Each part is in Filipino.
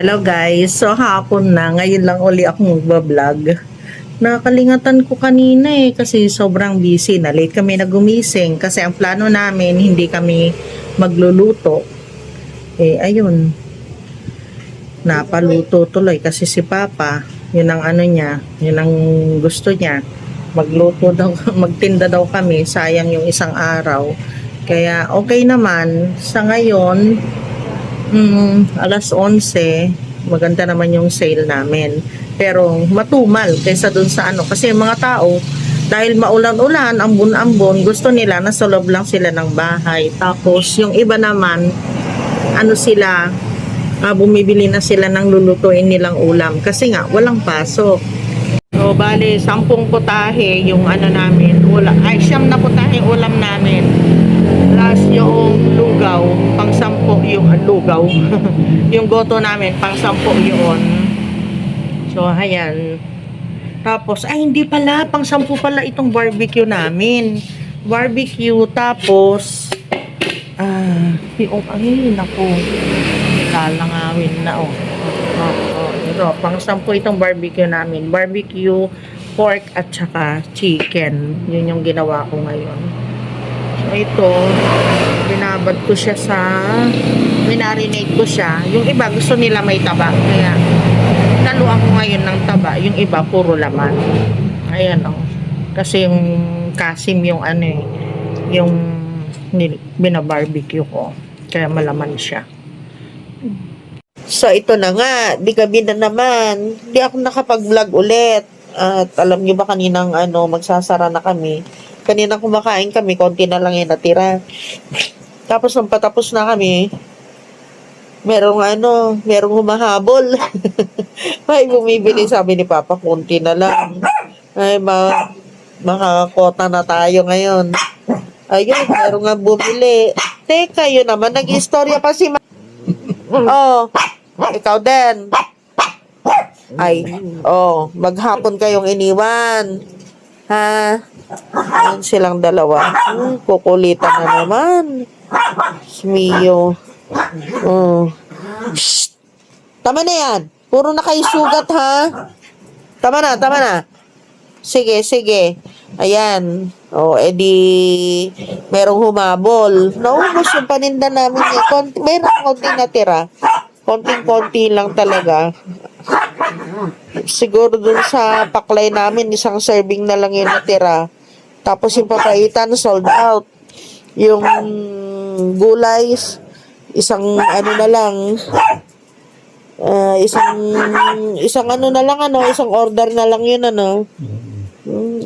Hello guys, so hapon na, ngayon lang uli akong magbablog. Nakalingatan ko kanina kasi sobrang busy na, late kami nagumising kasi ang plano namin hindi kami magluluto. Ayun, napaluto tuloy kasi si Papa, yun ang ano niya, yun ang gusto niya. Magluto daw, magtinda daw kami, sayang yung isang araw. Kaya okay naman, sa ngayon, alas 11, maganda naman yung sale namin. Pero matumal kaysa dun sa ano. Kasi yung mga tao, dahil maulan-ulan, ambon-ambon, gusto nila nasa loob lang sila ng bahay. Tapos yung iba naman, ano sila, bumibili na sila ng lulutuin nilang ulam. Kasi nga, walang pasok. So, bale, 10 putahe yung ano namin. Siyam na putahe ulam namin. Plus yung lugaw, pang 10 yung lugaw. Yung goto namin, pang 10 yun. So, ayan. Tapos, hindi pala, pang 10 pala itong barbecue namin. Barbecue, tapos, naku, lalangawin na, ito, pang 10 itong barbecue namin. Barbecue, pork, at saka chicken. Yun yung ginawa ko ngayon. So, ito, binabad ko siya minarinate ko siya. Yung iba, gusto nila may taba. Kaya, naluan ko ngayon ng taba. Yung iba, puro laman. Ayan, kasi yung kasim yung yung binabarbecue ko. Kaya malaman siya. So, ito na nga. Di gabi na naman. Di ako nakapag-vlog ulit. At alam nyo ba kaninang magsasara na kami. Kanina kumakain kami, konti na lang yung natira. Tapos nung patapos na kami, merong humahabol. Ay, bumibili, sabi ni Papa, konti na lang. Ay, makakota na tayo ngayon. Ayun, merong nga bumili. Teka, yun naman, nag-istorya pa si ikaw din. Ay, maghapon kayong iniwan. Ha? Ayan silang dalawa. Kukulitan na naman. Mio. Shh. Tama na yan. Puro na kayo sugat, ha? Tama na. Sige. Ayan. Edi merong humabol. Naubos yung paninda namin. Meron konti natira. Konting-konti lang talaga. Siguro dun sa paklay namin, isang serving na lang yung natira. Tapos yung papaitan, sold out. Yung gulay, isang na lang. Isang isang order na lang yun,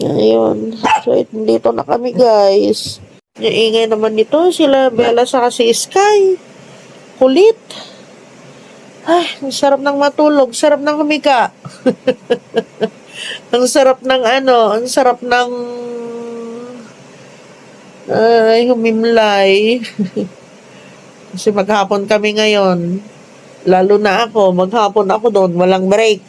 Ayun. So, dito na kami, guys. Yung ingay naman nito, sila Bella sa si Sky. Kulit. Ay, ang sarap ng matulog, sarap ng humiga. Ang sarap ng humimlay. Kasi maghapon kami ngayon. Lalo na ako, maghapon ako doon, walang break.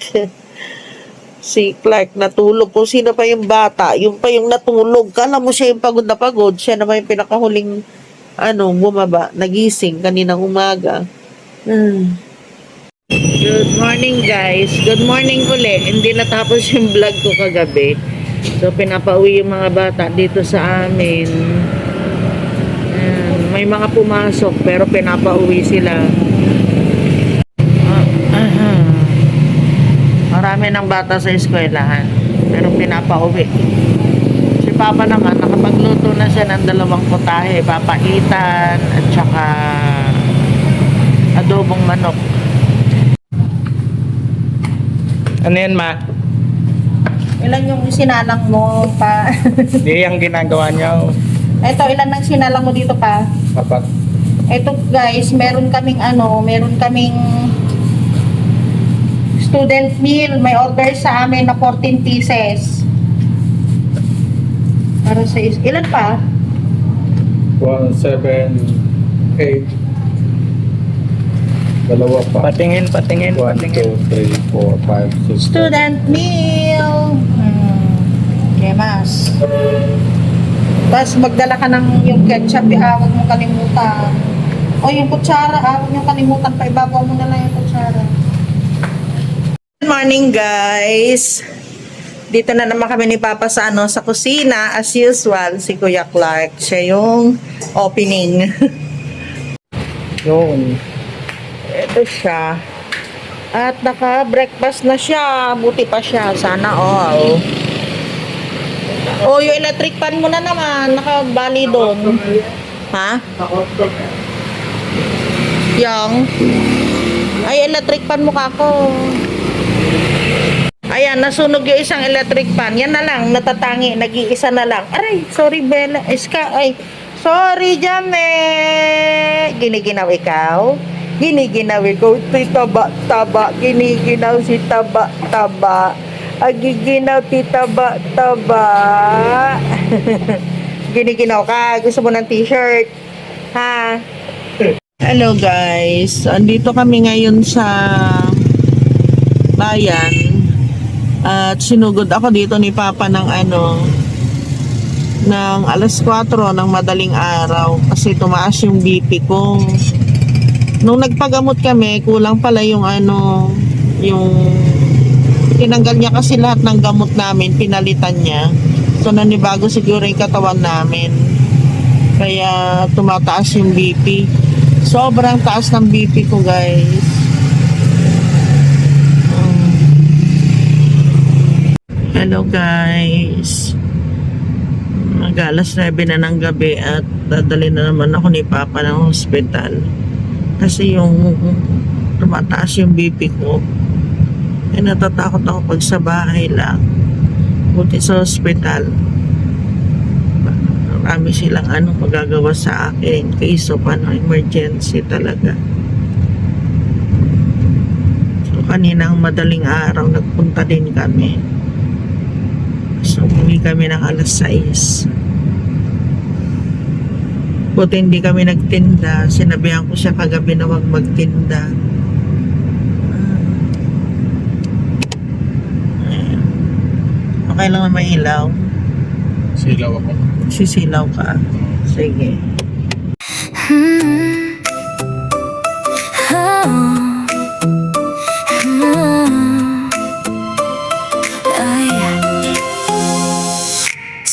Si Clark natulog. Kung sino pa yung bata, yung pa yung natulog. Kala mo siya yung pagod na pagod. Siya naman yung pinakahuling, bumaba, nagising kaninang umaga. Good morning, guys. Good morning uli. Hindi natapos yung vlog ko kagabi. So, pinapauwi yung mga bata dito sa amin. May mga pumasok pero pinapauwi sila. Marami ng bata sa eskwelahan pero pinapauwi. Si Papa naman nakapagluto na siya ng 2 putahe, papaitan at saka adobong manok. Ano yan, Ma? Ilan yung sinalang mo pa? Hindi yung ginagawa niyo. Ito, ilan ang sinalang mo dito pa? Apat. Ito guys, meron kaming student meal. May order sa amin na 14 pieces. Para sa ilan pa? 1, 7, 8. Dalawa pa. Patingin. 1, 2, 3, 4, 5, 6. Student meal. Mas. Tapos magdala ka ng yung ketchup, huwag mong kalimutan. O yung kutsara, huwag mong kalimutan, paibabaw mo na lang yung kutsara. morning, guys. Dito na naman kami ni Papa sa sa kusina as usual. Si Kuya Clark, siya yung opening. Yun. Ito siya. At naka-breakfast na siya. Buti pa siya. Sana all. Oh, yung electric pan mo na naman. Nakabali doon. Ha? Yang. Ay, electric pan mo kako. Ayan, nasunog yung isang electric pan. Yan na lang, natatangi. Nag-iisa na lang. Aray, sorry Bella. Ay, sorry Jame. Giniginaw ikaw? Giniginaw ikaw si taba-taba. Giniginaw si taba-taba. Agiginaw ti taba-taba. Giniginaw ka. Gusto mo ng t-shirt? Ha? Hello guys. Andito kami ngayon sa bayan. At sinugod ako dito ni Papa ng ng alas 4 ng madaling araw kasi tumaas yung BP ko. Nung nagpagamot kami, kulang pala yung yung tinanggal niya kasi lahat ng gamot namin, pinalitan niya. So nanibago siguro yung katawan namin. Kaya tumataas yung BP. Sobrang taas ng BP ko, guys. Hello guys. Mag-alas 9 na ng gabi at dadali na naman ako ni Papa ng hospital. Kasi yung tumataas yung BP ko. Eh natatakot ako pag sa bahay lang. Buti sa hospital. Marami silang magagawa sa akin in case of emergency talaga. So kaninang madaling araw nagpunta din kami. So, umuwi kami ng alas 6. Buti hindi kami nagtinda. Sinabihan ko siya kagabi na wag magtinda. Ayan. Okay lang na may ilaw. Silaw ako. Sisilaw ka. Sige.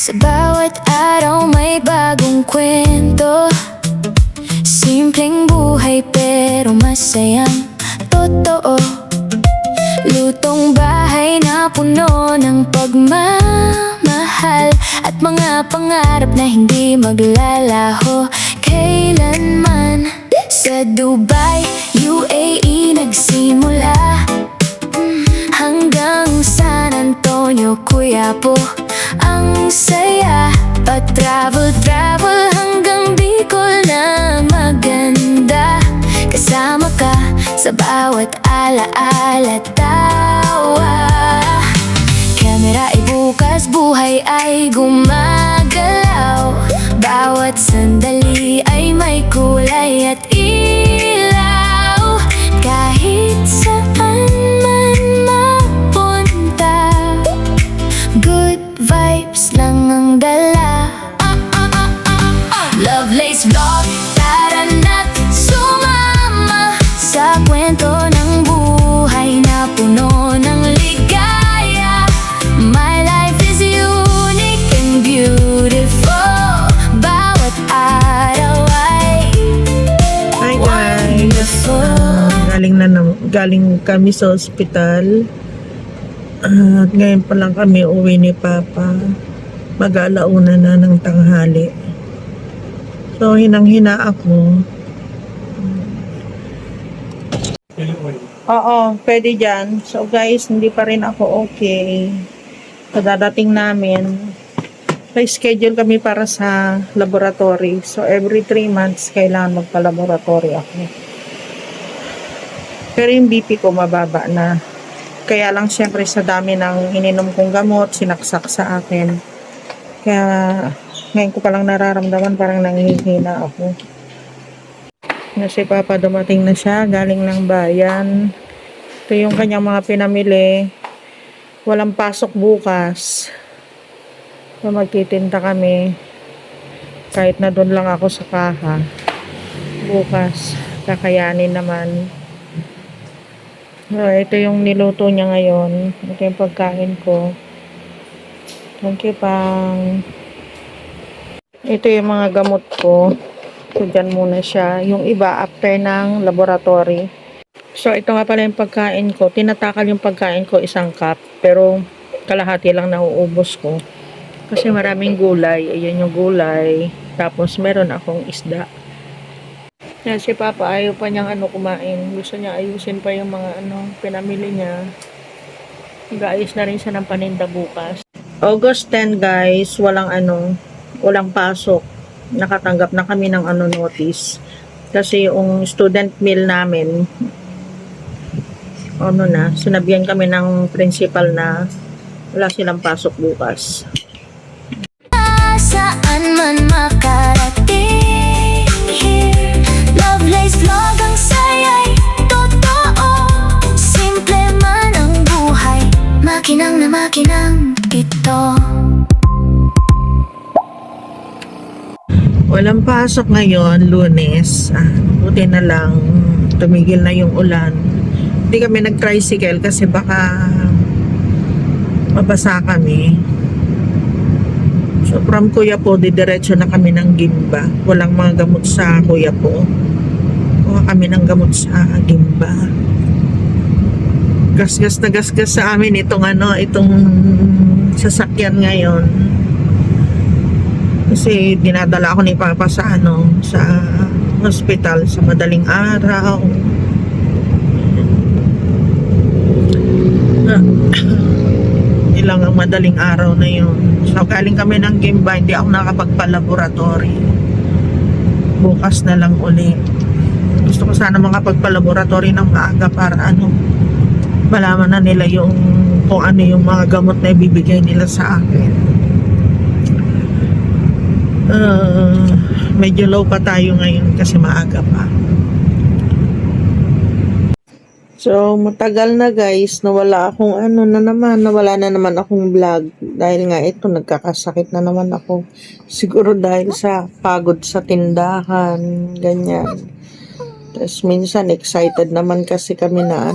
Sa bawat araw may bagong kwento. Simpleng buhay pero masayang totoo. Lutong bahay na puno ng pagmamahal at mga pangarap na hindi maglalaho kailanman. Sa Dubai, UAE nagsimula hanggang San Antonio, Quiapo. Ang saya, pa-travel hanggang Bicol na maganda. Kasama ka sa bawat alaala, tawa. Kamera ay bukas, buhay ay gumagalaw. Bawat sandali ay may kulay at ilaw. Kahit saan man mapunta, good vibes lang ang dala. Lovelace Vlog, tara na't sumama sa kwento ng buhay na puno ng ligaya. My life is unique and beautiful. Bawat araw ay Hi guys. Galing kami sa ospital. At ngayon pa lang kami uwi ni Papa. Mag-alauna na ng tanghali. So, hinang-hina ako. Oo, pwede dyan. So, guys, hindi pa rin ako okay. So, dadating namin. May schedule kami para sa laboratory. So, every 3 months, kailangan magpa-laboratory ako. Pero yung BP ko mababa na. Kaya lang siyempre sa dami ng ininom kong gamot, sinaksak sa akin. Kaya ngayon ko palang nararamdaman parang nanghihina ako. Na si Papa dumating na siya, galing ng bayan. Ito yung kanyang mga pinamili. Walang pasok bukas. So magtitinda kami. Kahit na doon lang ako sa kaha. Bukas, kakayanin naman. Ito yung niluto niya ngayon. Ito yung pagkain ko. Thank you, Pang. Ito yung mga gamot ko. So, dyan muna siya. Yung iba, after ng laboratory. So, ito nga pala yung pagkain ko. Tinatakal yung pagkain ko, 1 cup. Pero, kalahati lang nauubos ko. Kasi maraming gulay. Ayan yung gulay. Tapos, meron akong isda. Yan, si Papa, ayaw pa niyang kumain. Gusto niya ayusin pa yung mga pinamili niya. Mag-aayos na rin siya ng paninda bukas. August 10, guys. Walang pasok. Nakatanggap na kami ng notice. Kasi yung student meal namin, sinabihan kami ng principal na wala silang pasok bukas. Saan man makarating here, Lovelace vlog ang saya'y totoo. Simple man ang buhay, makinang na makinang ito. Walang pasok ngayon, Lunes. Buti na lang, tumigil na yung ulan. Hindi kami nag-tricycle kasi baka mabasa kami. So, from Kuya po, didiretso na kami ng Gimba. Walang mga gamot sa Kuya po. Kuha kami ng gamot sa Gimba. Gasgas na gasgas sa amin itong sasakyan ngayon. Kasi dinadala ako ni Papa sa sa hospital sa madaling araw. Ilang ang madaling araw na yun. So, galing kami ng Gimba, hindi ako nakapagpa-laboratory. Bukas na lang uli. Gusto ko sana makapagpa-laboratory ng maaga para malaman na nila kung ano yung mga gamot na ibibigay nila sa akin. Medyo low pa tayo ngayon kasi maaga pa. So, matagal na guys, nawala na naman akong vlog. Dahil nga ito, nagkakasakit na naman ako. Siguro dahil sa pagod sa tindahan, ganyan. Tapos minsan excited naman kasi kami na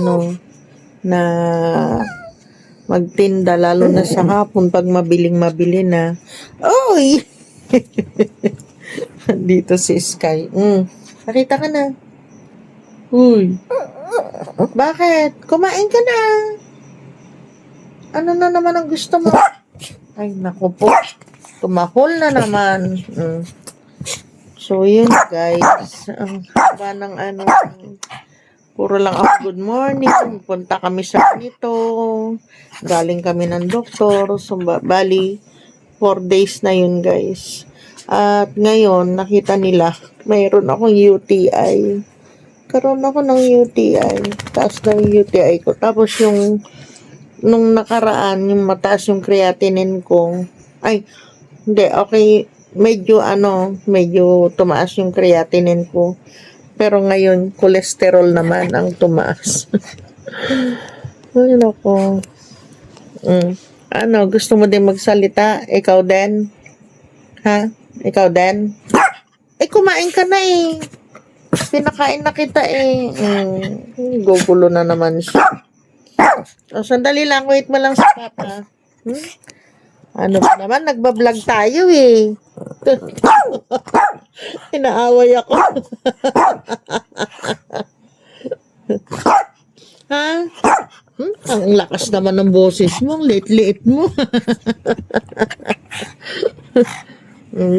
na magtinda, lalo na sa hapon pag mabili na. Oy! Dito si Sky. Nakita ka na. Uy. Bakit? Kumain ka na. Ano na naman ang gusto mo? Ay, naku po. Tumahol na naman. So, yun guys. Ang haba ng puro lang ako good morning. Punta kami sa dito. Galing kami ng doktor. So, bali, 4 days na yun guys. At ngayon, nakita nila, mayroon akong UTI. Karoon ako ng UTI. Taas ng UTI ko. Tapos nung nakaraan, yung mataas yung creatinine ko. Ay, hindi, okay. Medyo tumaas yung creatinine ko. Pero ngayon, cholesterol naman ang tumaas. Ay, nako. Gusto mo din magsalita? Ikaw din? Ha? Ikaw din? Kumain ka na eh. Pinakain na kita eh. Gugulo na naman siya. Sandali lang. Wait mo lang sa Papa. Ano ba naman? Nagbablog tayo eh. Inaaway ako. Ha? Ang lakas naman ng boses mo. Ang liit-liit mo.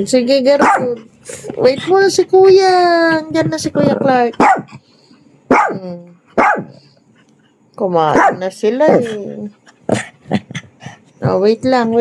Sige, Gertrude. Wait mo na si Kuya. Diyan na si Kuya Clark. Kumain na sila eh. Wait lang.